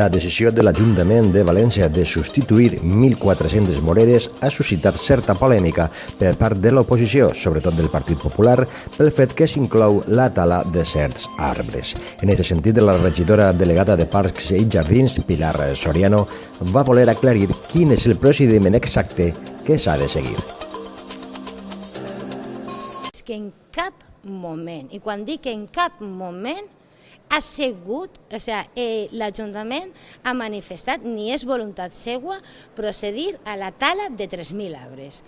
La decisió de l'Ajuntament de València de substituir 1.400 moreres ha suscitat certa polèmica per part de l'oposició, sobretot del Partit Popular, pel fet que s'inclou la tala de certs arbres. En aquest sentit, la regidora delegada de Parcs i Jardins, Pilar Soriano, va voler aclarir quin és el procediment exacte que s'ha de seguir. És que en cap moment, i quan dic en cap moment, ha sigut, l'Ajuntament ha manifestat, ni és voluntat seua, procedir a la tala de 3.000 arbres.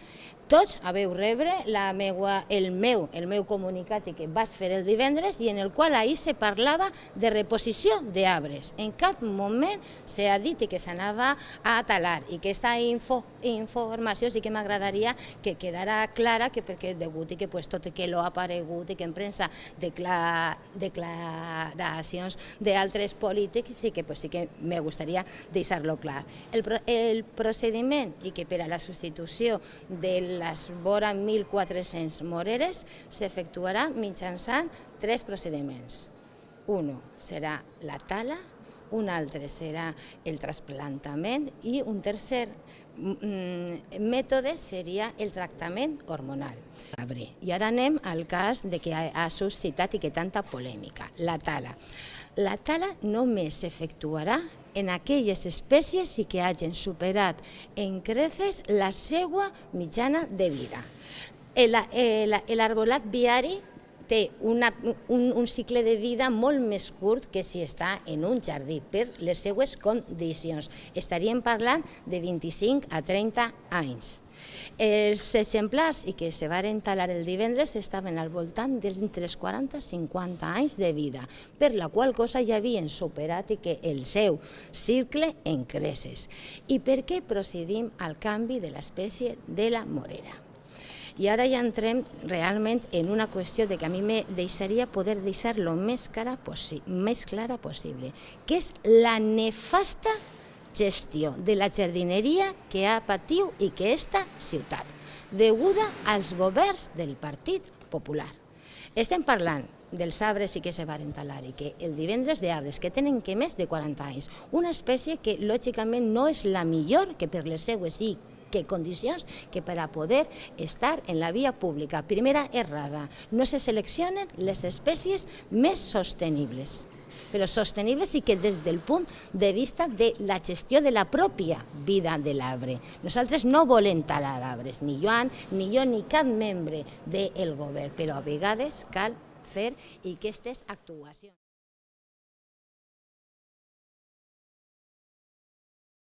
Tots haveu rebre el meu comunicat que vaig fer el divendres i en el qual ahir se parlava de reposició d'arbres. En cap moment s'ha dit que s'anava a talar i aquesta informació sí que m'agradaria que quedara clara perquè degut i que tot que l'ha aparegut i que en premsa declaracions d'altres polítics sí que me gustaría deixar-lo clar. El procediment i que per a la substitució de les vora 1.400 moreres s'efectuarà mitjançant 3 procediments. Un serà la tala, un altre serà el trasplantament i un tercer mètode seria el tractament hormonal. I ara anem al cas que ha suscitat i que tanta polèmica, la tala. La tala només s'efectuarà en aquelles espècies que hagin superat en creces la seva mitjana de vida. L'arbolat viari té un cicle de vida molt més curt que si està en un jardí per les seues condicions. Estaríem parlant de 25 a 30 anys. Els exemplars que se van talar el divendres estaven al voltant d'entre els 40 i 50 anys de vida, per la qual cosa ja havien superat el seu cicle en creces. I per què procedim al canvi de l'espècie de la morera? I ara ja entrem realment en una qüestió que a mi me deixaria poder deixar-lo més clara possible, que és la nefasta gestió de la jardineria que ha patit i que esta ciutat, deguda als governs del Partit Popular. Estem parlant dels arbres que se van talar i que el divendres d'arbres que tenen més de 40 anys, una espècie que lògicament no és la millor que per les seues condicions que per a poder estar en la via pública. Primera errada, no se seleccionen les espècies més sostenibles, però sostenibles i que des del punt de vista de la gestió de la pròpia vida de l'arbre. Nosaltres no volem talar arbres, ni Joan, ni jo, ni cap membre del govern, però a vegades cal fer aquestes actuacions.